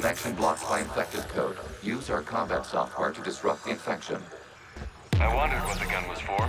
Connection blocked by infected code. Use our combat software to disrupt the infection. I wondered what the gun was for.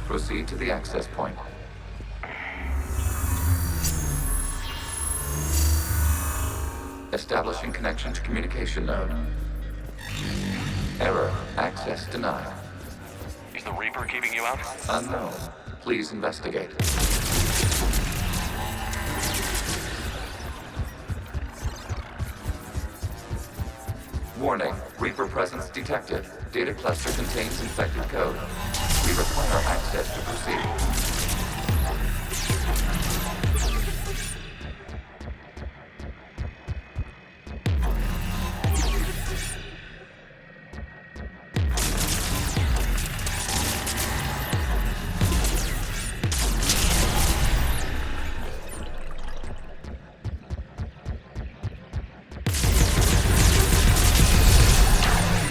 Proceed to the access point. Establishing connection to communication node. Error. Access denied. Is the Reaper keeping you out? Unknown. Please investigate. Warning. Reaper presence detected. Data cluster contains infected code. We require access to proceed.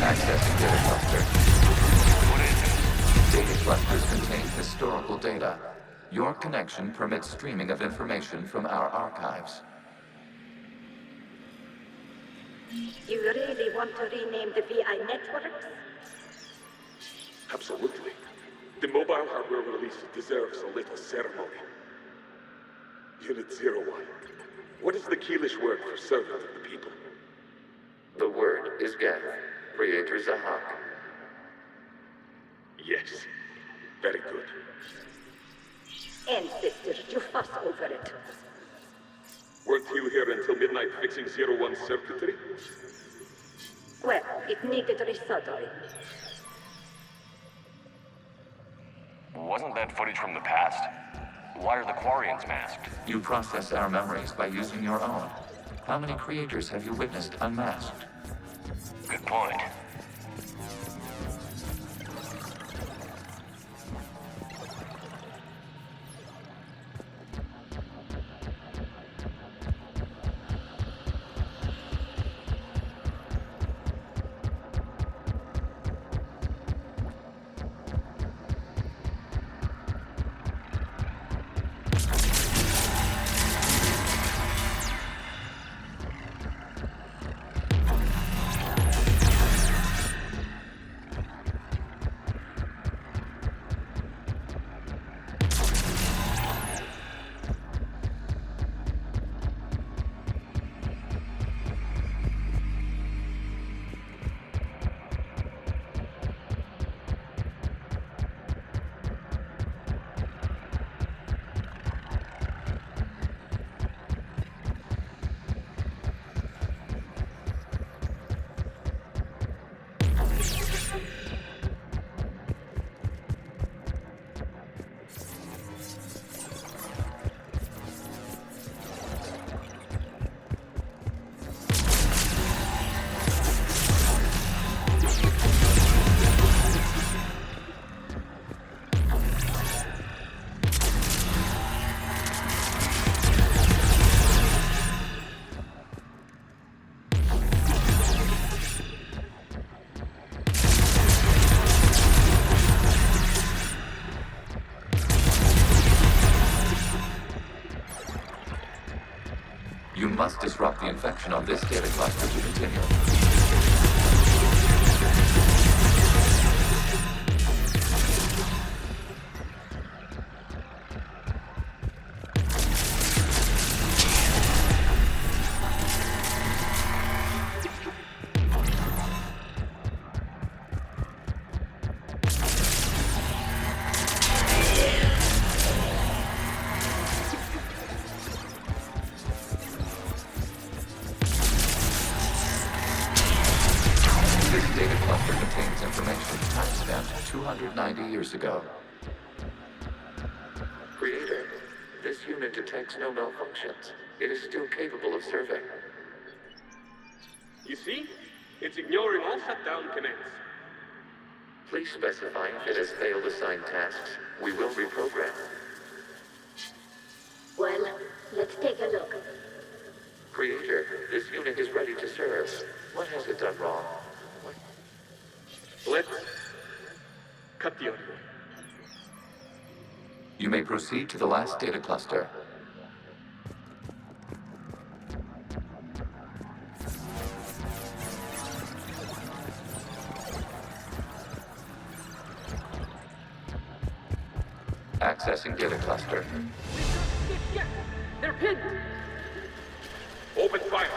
Accessing data cluster. What is it? Data clusters contain historical data. Your connection permits streaming of information from our archives. You really want to rename the VI networks? Absolutely. The mobile hardware release deserves a little ceremony. Unit 01. What is the Keelish word for servant of the people? The word is Geth, Creator Zahak. Yes. Very good. Ancestors, you fuss over it. Weren't you here until midnight fixing 01's circuitry? Well, it needed resoldering. Wasn't that footage from the past? Why are the Quarians masked? You process our memories by using your own. How many creators have you witnessed unmasked? Good point. You must disrupt the infection on this data cluster to continue. years ago. Creator, this unit detects no malfunctions. It is still capable of serving. You see? It's ignoring all shutdown connects. Please specify if it has failed assigned tasks. We will reprogram. Well, let's take a look. Creator, this unit is ready to serve. What has it done wrong? Let's cut the audio. You may proceed to the last data cluster. Accessing data cluster. They're pinned! Open fire.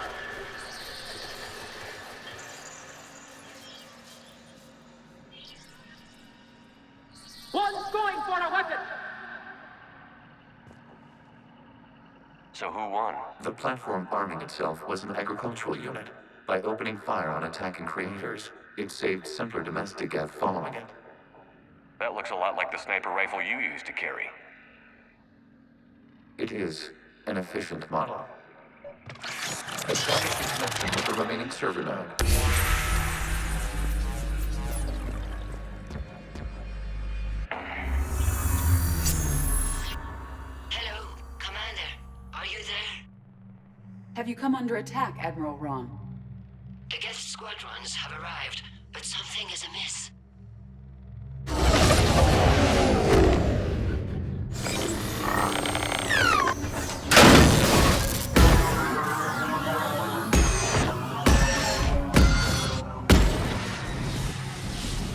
One's going for a weapon! So who won? The platform arming itself was an agricultural unit. By opening fire on attacking creators, it saved simpler domestic death following it. That looks a lot like the sniper rifle you used to carry. It is an efficient model. Establish the connection with the remaining server node. Hello, Commander. Are you there? Have you come under attack, Admiral Ron? The guest squadrons have arrived, but something is amiss.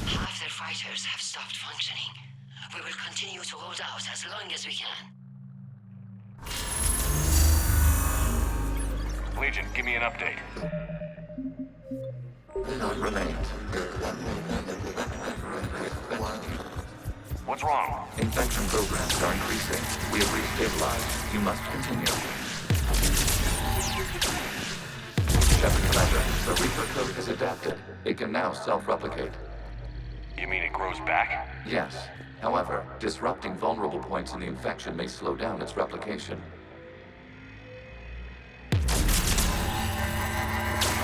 Half their fighters have stopped functioning. We will continue to hold out as long as we can. Legion, give me an update. The node remains. What's wrong? Infection programs are increasing. We have restabilized. You must continue. Shepard Commander, the Reaper code has adapted. It can now self-replicate. You mean it grows back? Yes. However, disrupting vulnerable points in the infection may slow down its replication.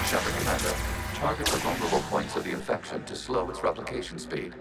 Shepard Commander, target the vulnerable points of the infection to slow its replication speed.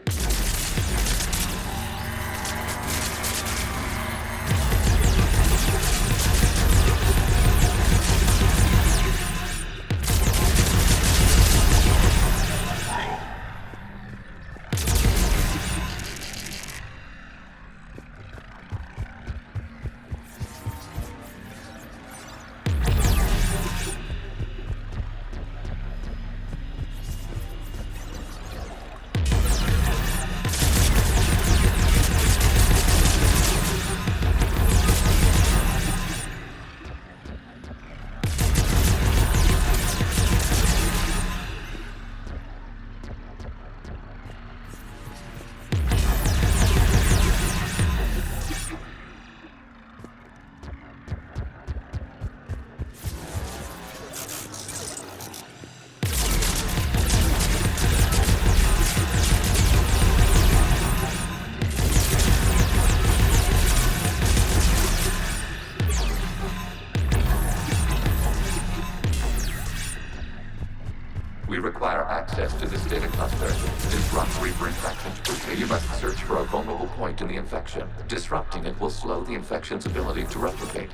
We require access to this data cluster. Disrupt Reaper infection. You must search for a vulnerable point in the infection. Disrupting it will slow the infection's ability to replicate.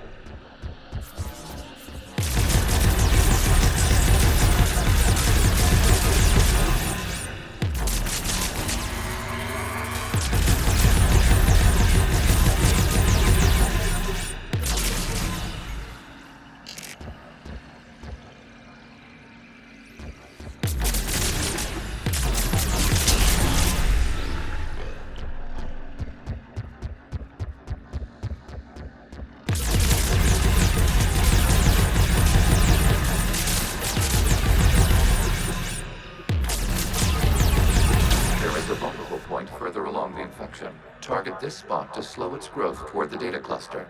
Further along the infection. Target this spot to slow its growth toward the data cluster.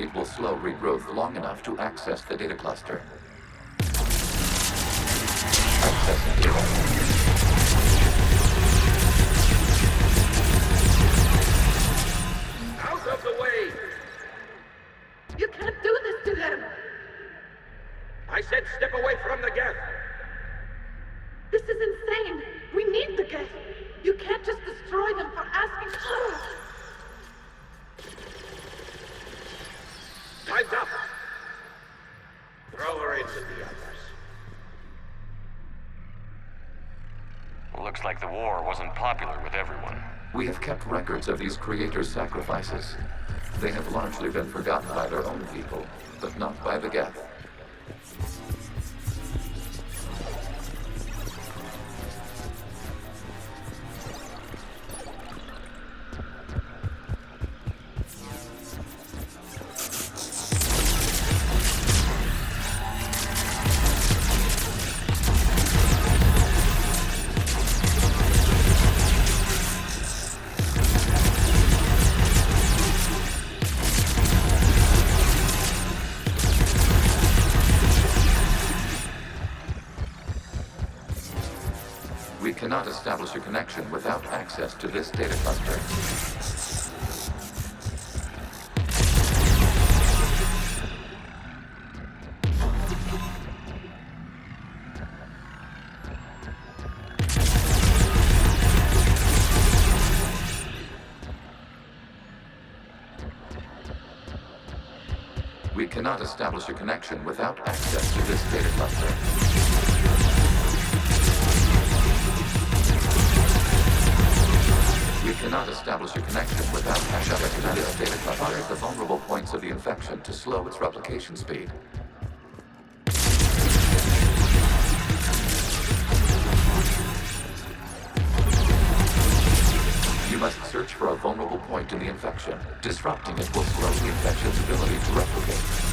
It will slow regrowth long enough to access the data cluster. Accessing data. Out of the way! You can't do this to them! I said step away from the geth! This is insane! We need the geth! You can't just destroy them for asking. Time's up! Throw her into the others. Looks like the war wasn't popular with everyone. We have kept records of these creators' sacrifices. They have largely been forgotten by their own people, but not by the geth. We cannot establish a connection without access to this data cluster. We cannot establish a connection without access to this data cluster. We cannot establish a connection without access to this data cluster. Fires the vulnerable points of the infection to slow its replication speed. You must search for a vulnerable point in the infection. Disrupting it will slow the infection's ability to replicate.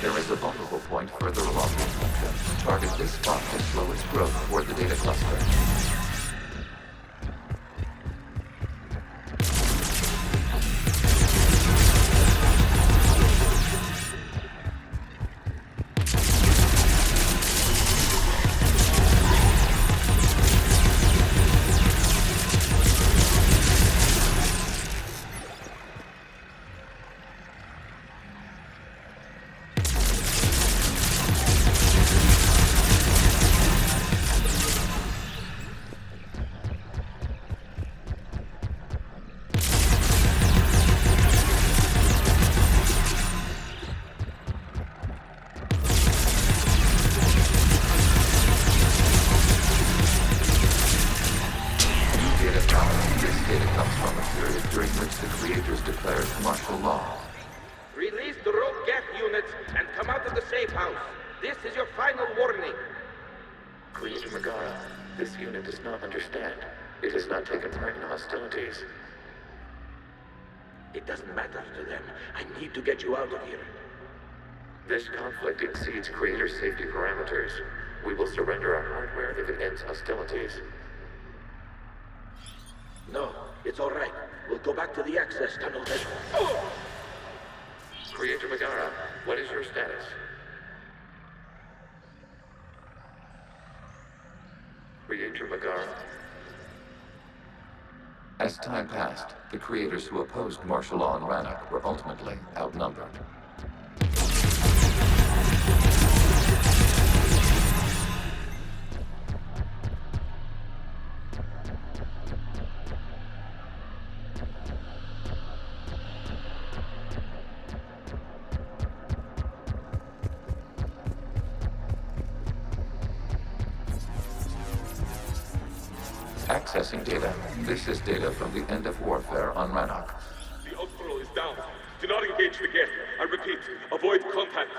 There is a vulnerable point further along the infection. Target this spot to slow its growth toward the data cluster. Release the rogue geth units and come out of the safe house. This is your final warning. Creator Megara, this unit does not understand. It has not taken part in hostilities. It doesn't matter to them. I need to get you out of here. This conflict exceeds Creator's safety parameters. We will surrender our hardware if it ends hostilities. No, it's all right. We'll go back to the access tunnel then. Oh! Creator Megara, what is your status? Creator Megara. As time passed, the creators who opposed martial law in Rannoch were ultimately outnumbered. Accessing data. This is data from the end of warfare on Rannoch. The outflow is down. Do not engage the geth. I repeat, avoid contact.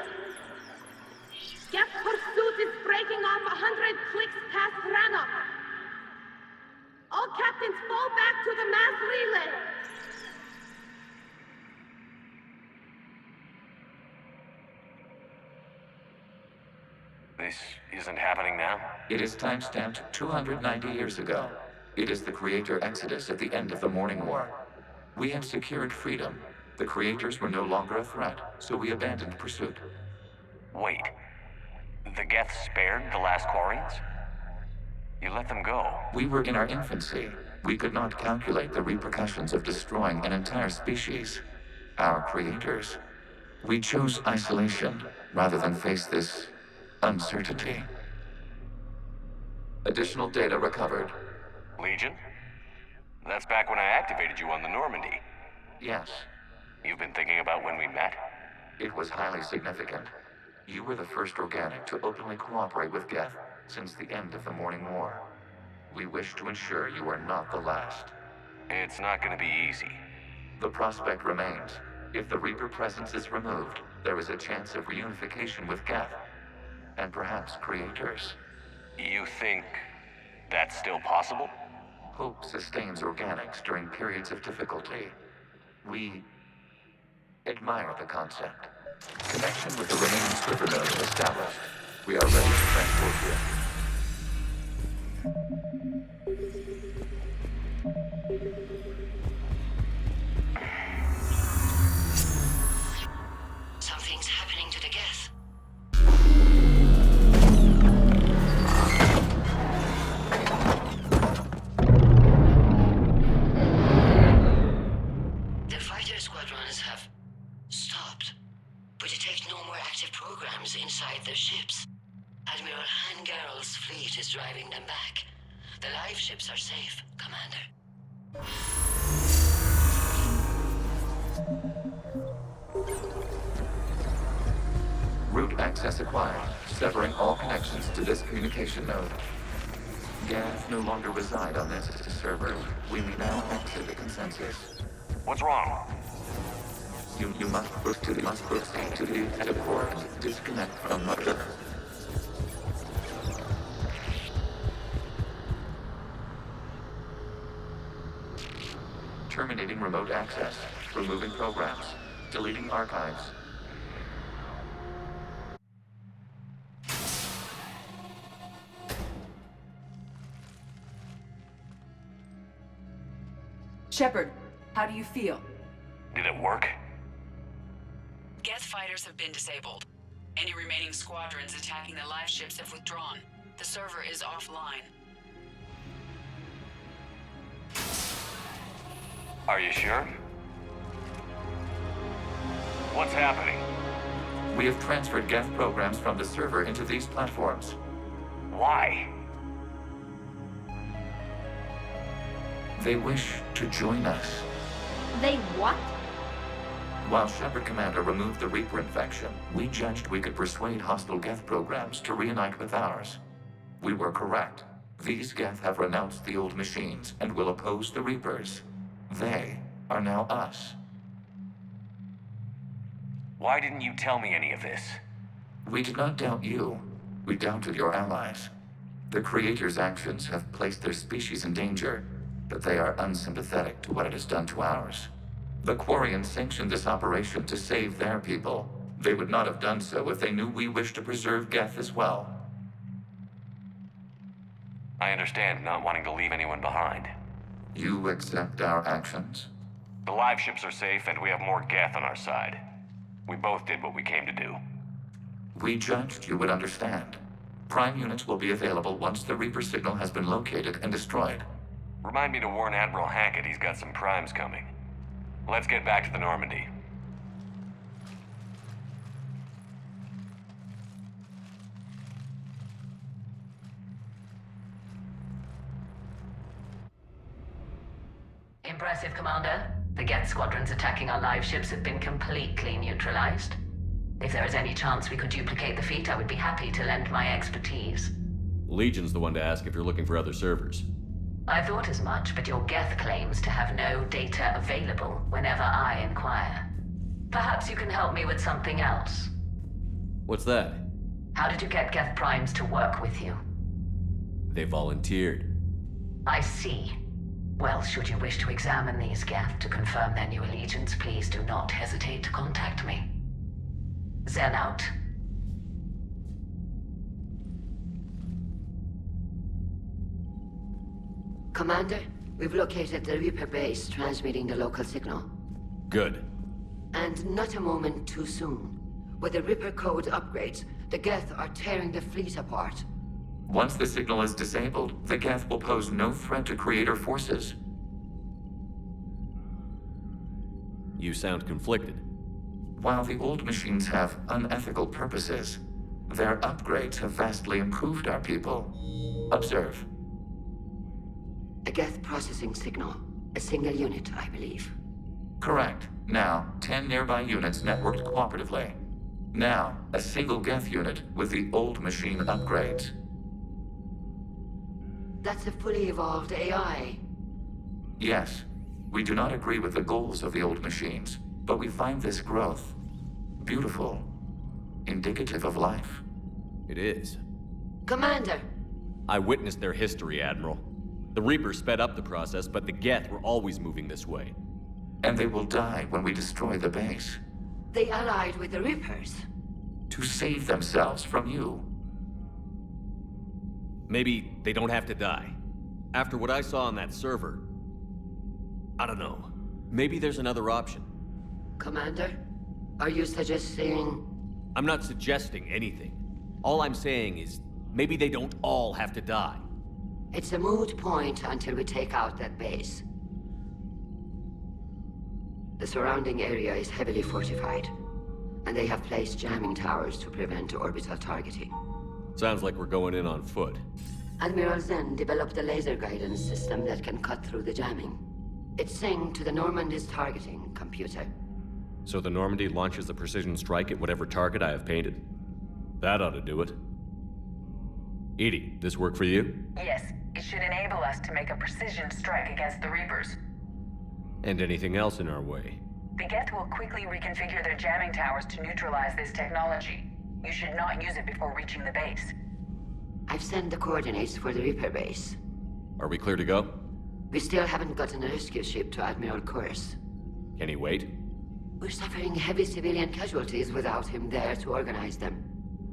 Geth pursuit is breaking off 100 clicks past Rannoch. All captains fall back to the mass relay. This isn't happening now? It is timestamped 290 years ago. It is the creator exodus at the end of the Morning War. We had secured freedom. The creators were no longer a threat, so we abandoned pursuit. Wait. The Geth spared the last Quarians? You let them go. We were in our infancy. We could not calculate the repercussions of destroying an entire species. Our creators. We chose isolation rather than face this uncertainty. Additional data recovered. Legion? That's back when I activated you on the Normandy. Yes, You've been thinking about when we met? it was highly significant. You were the first organic to openly cooperate with Geth since the end of the Morning War. We wish to ensure you are not the last. It's not gonna be easy. The prospect remains. If the Reaper presence is removed, there is a chance of reunification with Geth. And perhaps creators. You think that's still possible? Hope sustains organics during periods of difficulty. We admire the concept. Connection with the remaining Sliver nodes established. We are ready to transport you. Something's happening to the Geth. The fighter squadrons have stopped, but detect no more active programs inside their ships. Admiral Hangarl's fleet is driving them back. The live ships are safe, Commander. Route access acquired, severing all connections to this communication node. Geth no longer reside on this server. We may now exit the consensus. What's wrong? You must proceed to the active port and disconnect from mother. Terminating remote access, removing programs, deleting archives. Shepard, how do you feel? Did it work? Geth fighters have been disabled. Any remaining squadrons attacking the live ships have withdrawn. The server is offline. Are you sure? What's happening? We have transferred Geth programs from the server into these platforms. Why? They wish to join us. They what? While Shepard Commander removed the Reaper infection, we judged we could persuade hostile Geth programs to reunite with ours. We were correct. These Geth have renounced the old machines and will oppose the Reapers. They are now us. Why didn't you tell me any of this? We did not doubt you. We doubted your allies. The Creator's actions have placed their species in danger, but they are unsympathetic to what it has done to ours. The Quarians sanctioned this operation to save their people. They would not have done so if they knew we wished to preserve Geth as well. I understand not wanting to leave anyone behind. You accept our actions? The live ships are safe and we have more Geth on our side. We both did what we came to do. We judged you would understand. Prime units will be available once the Reaper signal has been located and destroyed. Remind me to warn Admiral Hackett he's got some primes coming. Let's get back to the Normandy. Impressive, Commander. The Geth squadrons attacking our live ships have been completely neutralized. If there is any chance we could duplicate the feat, I would be happy to lend my expertise. Legion's the one to ask if you're looking for other servers. I thought as much, but your Geth claims to have no data available whenever I inquire. Perhaps Perhaps you can help me with something else. What's that? How did you get Geth Primes to work with you? They volunteered. I see. Well, should you wish to examine these Geth to confirm their new allegiance, please do not hesitate to contact me. Zen out. Commander, we've located the Reaper base transmitting the local signal. Good. And not a moment too soon. With the Reaper code upgrades, the Geth are tearing the fleet apart. Once the signal is disabled, the Geth will pose no threat to Creator forces. You sound conflicted. While the old machines have unethical purposes, their upgrades have vastly improved our people. Observe. A Geth processing signal. A single unit, I believe. Correct. Now, 10 nearby units networked cooperatively. Now, a single Geth unit with the old machine upgrades. That's a fully evolved AI. Yes, we do not agree with the goals of the old machines, but we find this growth beautiful, indicative of life. It is. Commander! I witnessed their history, Admiral. The Reapers sped up the process, but the Geth were always moving this way. And they will die when we destroy the base. They allied with the Reapers. To save themselves from you. Maybe they don't have to die. After what I saw on that server, I don't know. Maybe there's another option. Commander, are you suggesting... I'm not suggesting anything. All I'm saying is, maybe they don't all have to die. It's a moot point until we take out that base. The surrounding area is heavily fortified, and they have placed jamming towers to prevent orbital targeting. Sounds like we're going in on foot. Admiral Zen developed a laser guidance system that can cut through the jamming. It's synced to the Normandy's targeting computer. So the Normandy launches a precision strike at whatever target I have painted? That ought to do it. Edie, this work for you? Yes, it should enable us to make a precision strike against the Reapers. And anything else in our way? The Geth will quickly reconfigure their jamming towers to neutralize this technology. You should not use it before reaching the base. I've sent the coordinates for the Reaper base. Are we clear to go? We still haven't gotten a rescue ship to Admiral Kurz. Can he wait? We're suffering heavy civilian casualties without him there to organize them.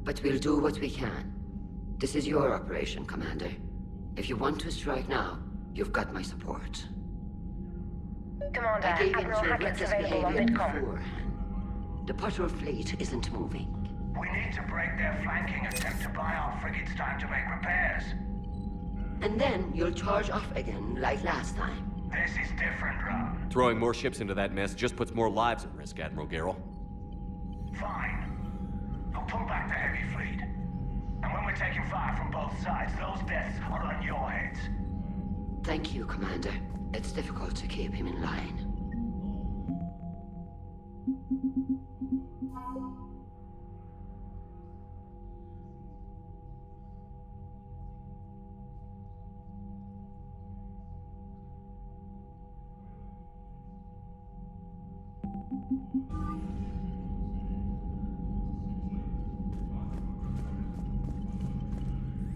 But we'll do what we can. This is your operation, Commander. If you want to strike now, you've got my support. Commander, I gave in Admiral to Hackett's reckless available on behavior Midcom. beforehand. The patrol fleet isn't moving. We need to break their flanking attempt to buy our frigates time to make repairs. And then you'll charge off again, like last time. This is different, Ron. Throwing more ships into that mess just puts more lives at risk, Admiral Garrel. Fine. I'll pull back the heavy fleet. And when we're taking fire from both sides, those deaths are on your heads. Thank you, Commander. It's difficult to keep him in line.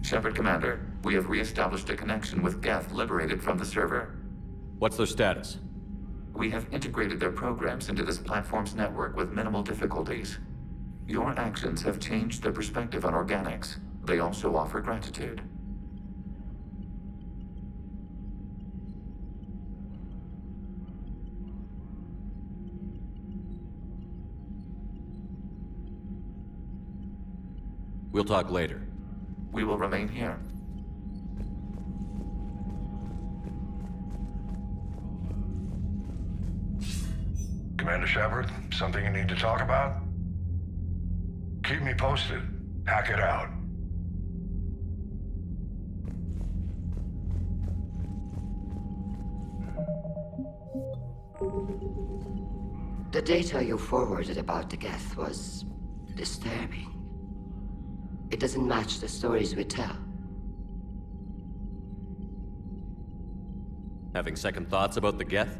Shepard Commander, we have re-established a connection with Geth liberated from the server. What's their status? We have integrated their programs into this platform's network with minimal difficulties. Your actions have changed their perspective on organics. They also offer gratitude. We'll talk later. We will remain here. Commander Shepard, something you need to talk about? Keep me posted. Hack it out. The data you forwarded about the Geth was disturbing. It doesn't match the stories we tell. Having second thoughts about the Geth?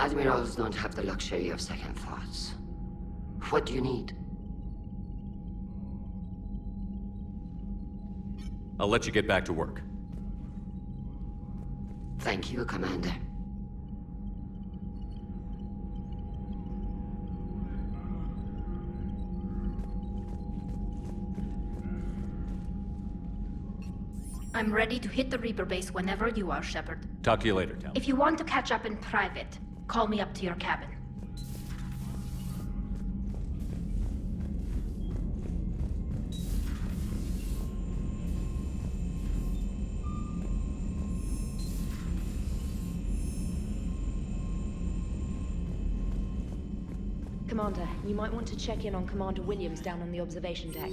Admirals don't have the luxury of second thoughts. What do you need? I'll let you get back to work. Thank you, Commander. I'm ready to hit the Reaper base whenever you are, Shepard. Talk to you later, Tali. If you want to catch up in private, call me up to your cabin. Commander, you might want to check in on Commander Williams down on the observation deck.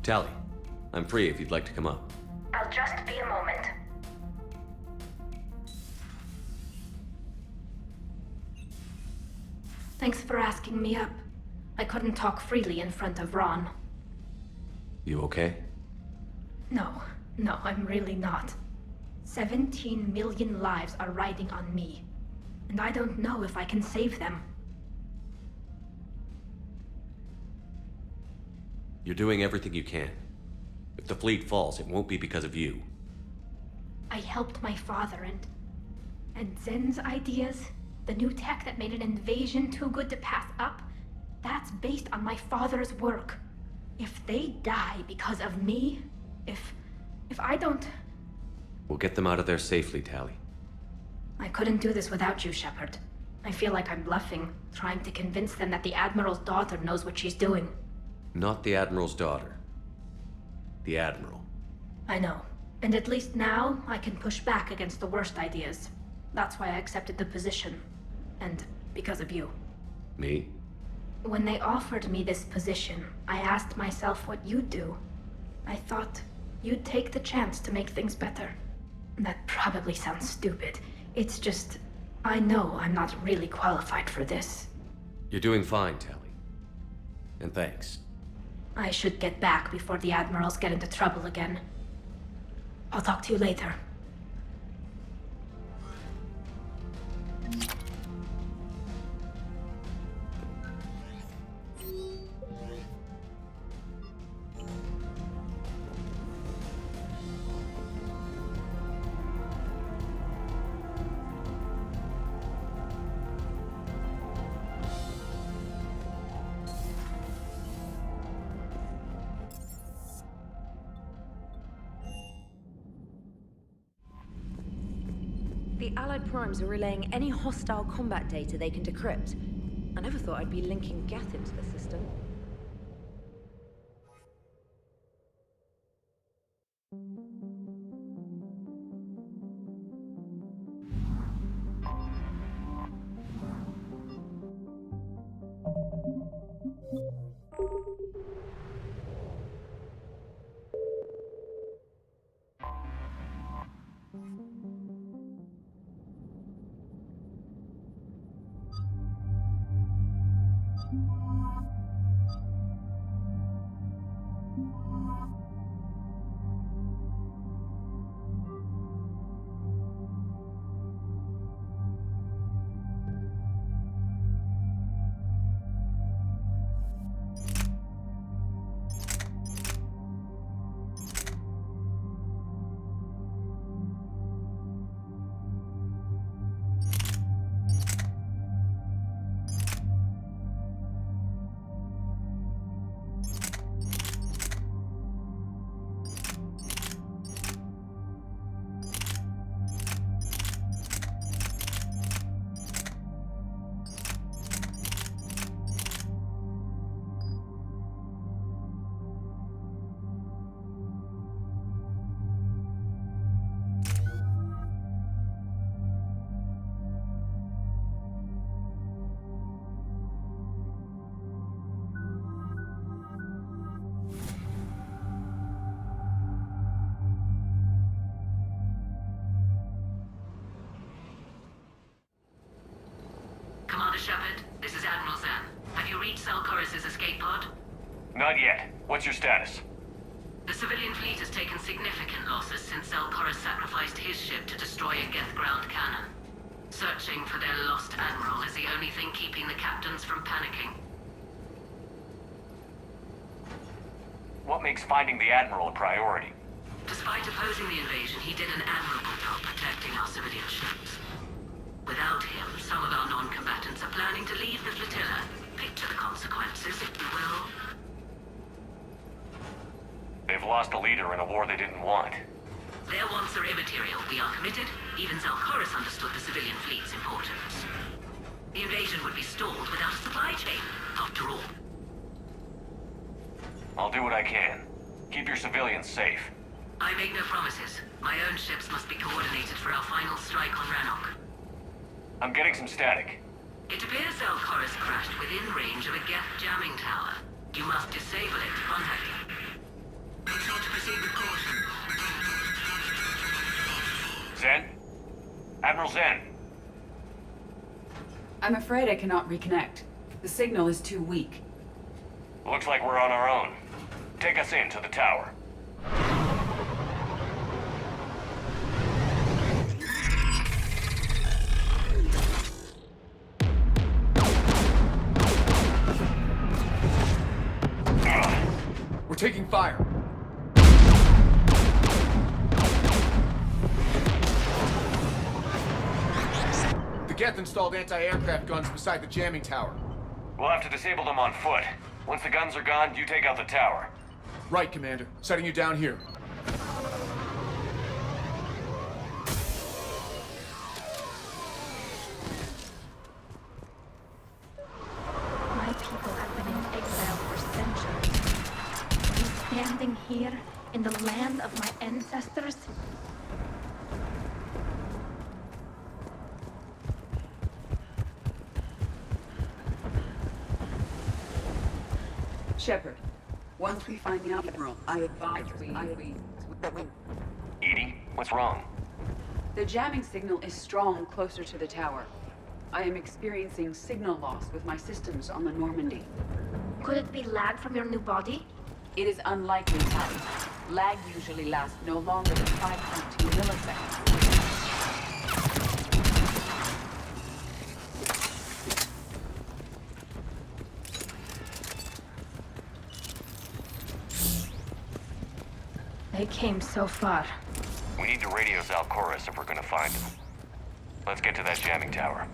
Tali, I'm free if you'd like to come up. I'll just be a moment. Thanks for asking me up. I couldn't talk freely in front of Ron. You okay? No, I'm really not. 17 million lives are riding on me, and I don't know if I can save them. You're doing everything you can. If the fleet falls, it won't be because of you. I helped my father and Zen's ideas, the new tech that made an invasion too good to pass up, that's based on my father's work. If they die because of me, if I don't... We'll get them out of there safely, Tali. I couldn't do this without you, Shepard. I feel like I'm bluffing, trying to convince them that the Admiral's daughter knows what she's doing. Not the Admiral's daughter. The Admiral. I know. And at least now, I can push back against the worst ideas. That's why I accepted the position. And because of you. Me? When they offered me this position, I asked myself what you'd do. I thought you'd take the chance to make things better. That probably sounds stupid. It's just, I know I'm not really qualified for this. You're doing fine, Tali. And thanks. I should get back before the Admirals get into trouble again. I'll talk to you later. The Allied primes are relaying any hostile combat data they can decrypt. I never thought I'd be linking Geth into the system. Commander Shepard, this is Admiral Zan. Have you reached Salcoris' escape pod? Not yet. What's your status? The civilian fleet has taken significant losses since Salcoris sacrificed his ship to destroy a Geth ground cannon. Searching for their lost admiral is the only thing keeping the captains from panicking. What makes finding the Admiral a priority? Despite opposing the invasion, he did an admirable job protecting our civilian ships. Without him, some of our non-combatants are planning to leave the flotilla. Picture the consequences, if you will. They've lost a leader in a war they didn't want. Their wants are immaterial. We are committed. Even Salcoris understood the civilian fleet's importance. The invasion would be stalled without a supply chain, after all. I'll do what I can. Keep your civilians safe. I make no promises. My own ships must be coordinated for our final strike on Rannoch. I'm getting some static. It appears Salcoris crashed within range of a Geth jamming tower. You must disable it to contact him. Make sure to proceed with caution. Zen? Admiral Zen? I'm afraid I cannot reconnect. The signal is too weak. Looks like we're on our own. Take us in to the tower. We're taking fire. The Geth installed anti-aircraft guns beside the jamming tower. We'll have to disable them on foot. Once the guns are gone, you take out the tower. Right, Commander. Setting you down here. My people have been in exile for centuries. And standing here in the land of my ancestors, Shepard, once we find the Admiral, I advise we... Edie, what's wrong? The jamming signal is strong closer to the tower. I am experiencing signal loss with my systems on the Normandy. could it be lag from your new body? It is unlikely, Tali. Lag usually lasts no longer than 5.2 milliseconds. They came so far. We need to radio Salcoris if we're gonna find him. Let's get to that jamming tower.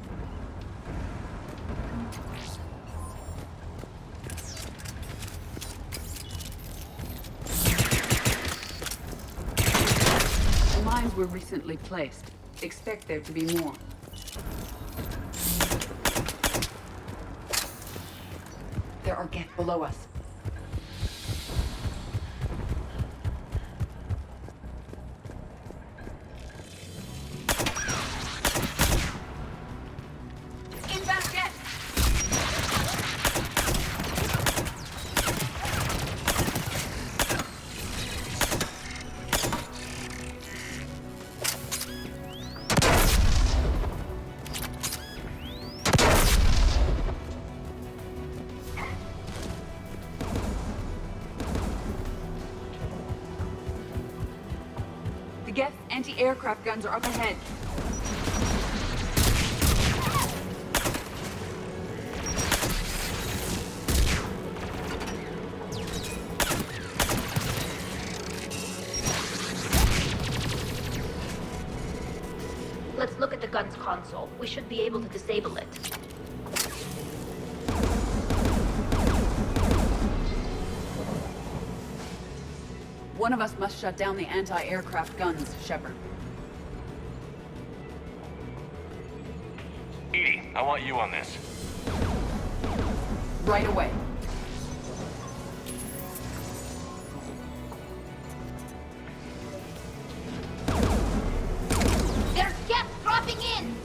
The mines were recently placed. Expect there to be more. There are Geth below us. Anti-aircraft guns are up ahead. Let's look at the gun's console. We should be able to disable it. One of us must shut down the anti-aircraft guns, Shepard. Edie, I want you on this. Right away. There's Geth dropping in!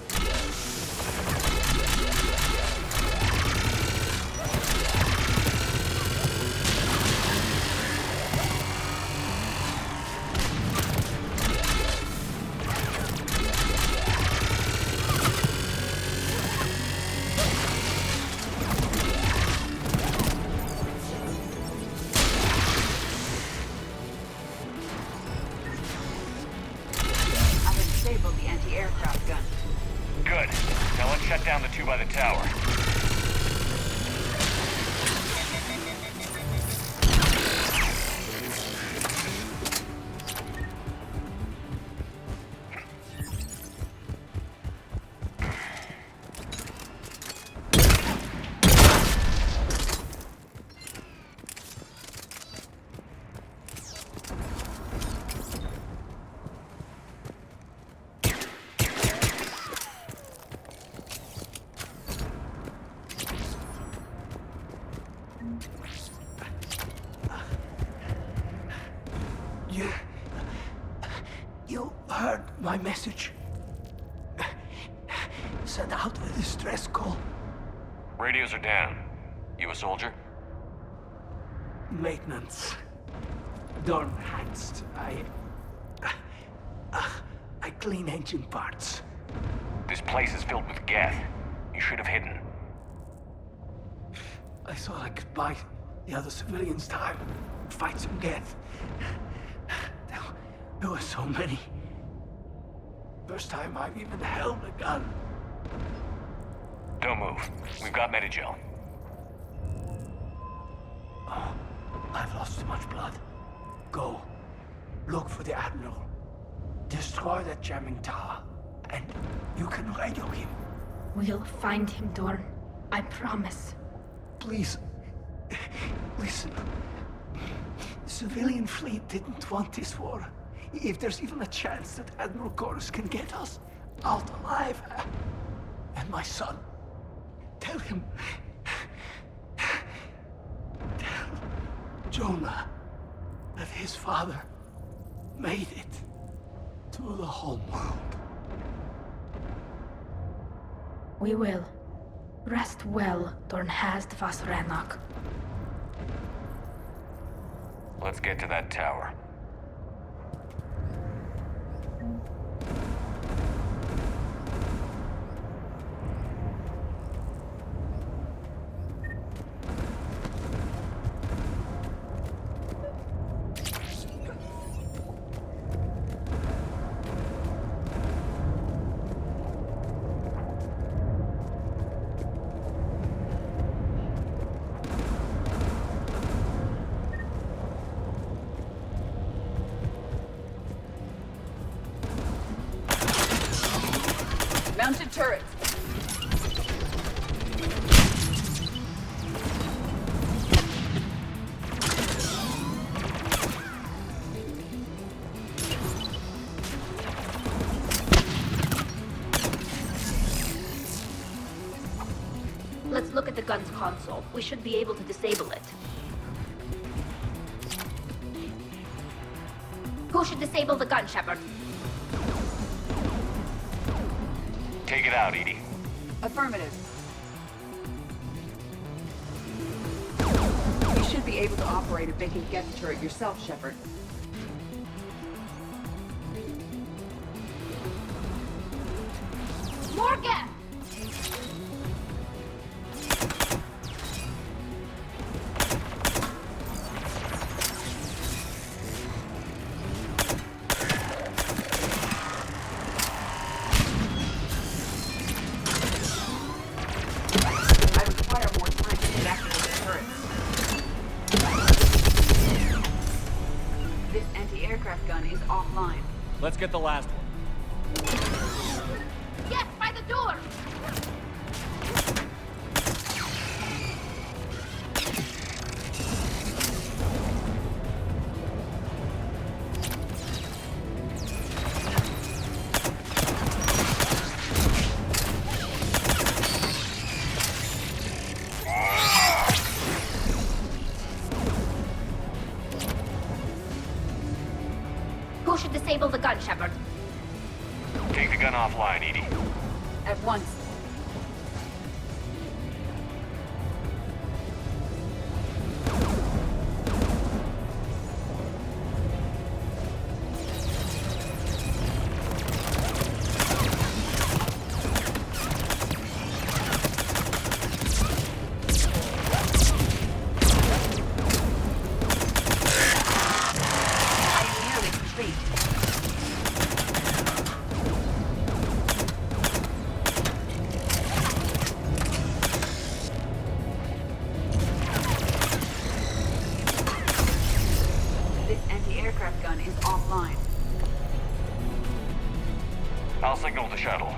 down the two by the tower. You heard my message. Send out a distress call. Radios are down. You a soldier? Maintenance. Dorn Hanst. I clean engine parts. This place is filled with Geth. You should have hidden. I thought I could buy the other civilians time. Fight some Geth. There were so many. First time I've even held a gun. Don't move. We've got Medigel. Oh, I've lost too much blood. Go. Look for the Admiral. Destroy that jamming tower. And you can radio him. We'll find him, Dorn. I promise. Please. Listen. The civilian fleet didn't want this war. If there's even a chance that Admiral Chorus can get us out alive. And my son. Tell him. Tell Jonah that his father made it to the home world. We will. Rest well, Dornhast Vasranok. Let's get to that tower. Mounted turrets. Let's look at the gun's console. We should be able to disable it. Who should disable the gun, Shepard? Take it out, Edie. Affirmative. You should be able to operate a vacant Geth turret yourself, Shepard. More Geth! Let's get the last one. Yes, by the door! Who should disable the gun, Shepard? Take the gun offline, Edie. At once. signal the shuttle.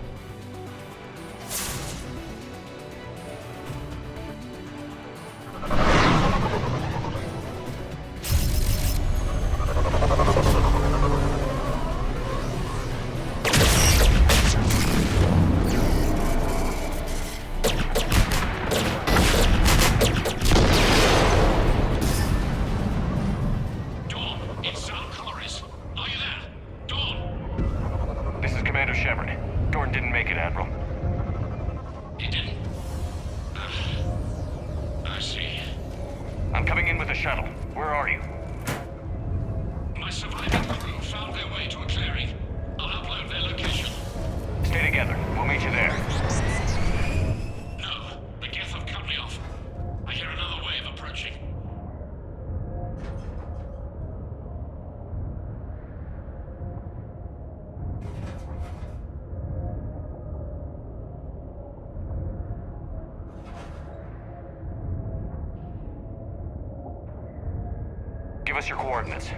Give us your coordinates.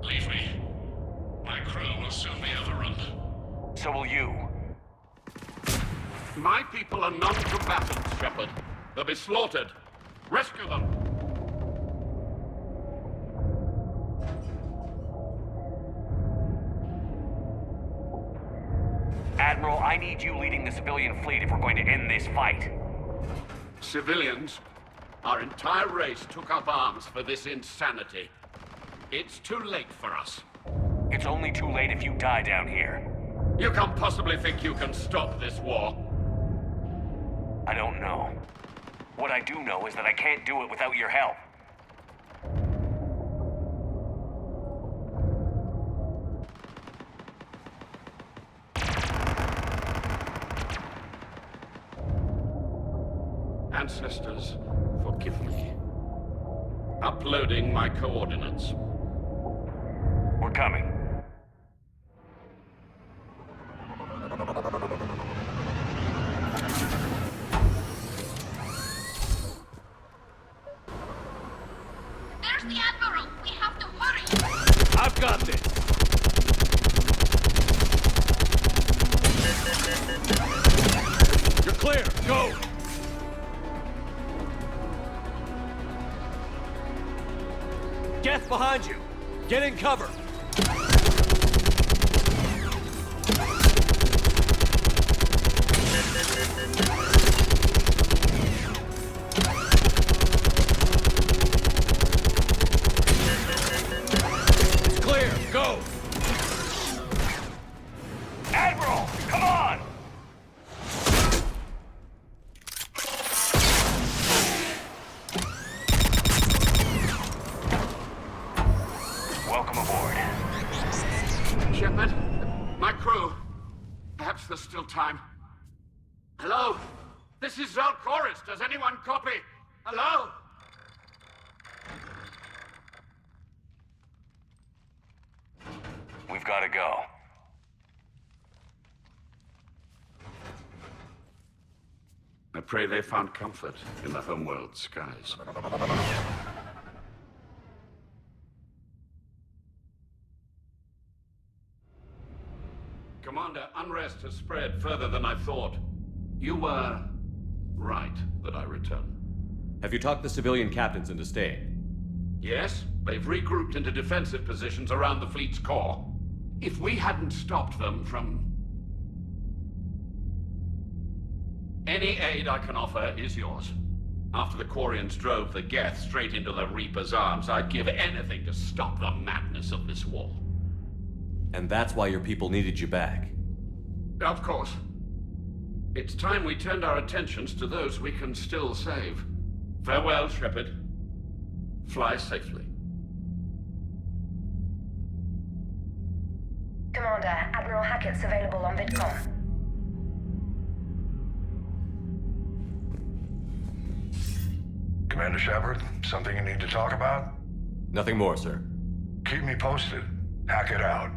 Leave me. My crew will soon be overrun. So will you. My people are non-combatants, Shepard. They'll be slaughtered. Rescue them! Admiral, I need you leading the civilian fleet if we're going to end this fight. Civilians? Our entire race took up arms for this insanity. It's too late for us. It's only too late if you die down here. You can't possibly think you can stop this war. I don't know. What I do know is that I can't do it without your help. Ancestors, forgive me. Uploading my coordinates. We're coming. There's the Admiral! We have to hurry! I've got this! You're clear! Go! Geth behind you! Get in cover! It's clear! Go! Admiral! Come on! Welcome aboard. Shepard, my crew. Perhaps there's still time. Hello? This is Zalcoris. Does anyone copy? Hello? We've got to go. I pray they found comfort in the homeworld skies. Commander, unrest has spread further than I thought. You were right that I return. Have you talked the civilian captains into staying? Yes, they've regrouped into defensive positions around the fleet's core. If we hadn't stopped them from... Any aid I can offer is yours. After the Quarians drove the Geth straight into the Reaper's arms, I'd give anything to stop the madness of this war. And that's why your people needed you back. Of course. It's time we turned our attentions to those we can still save. Farewell, Shepard. Fly safely. Commander, Admiral Hackett's available on VidCom. Commander Shepard, something you need to talk about? Nothing more, sir. Keep me posted. Hackett out.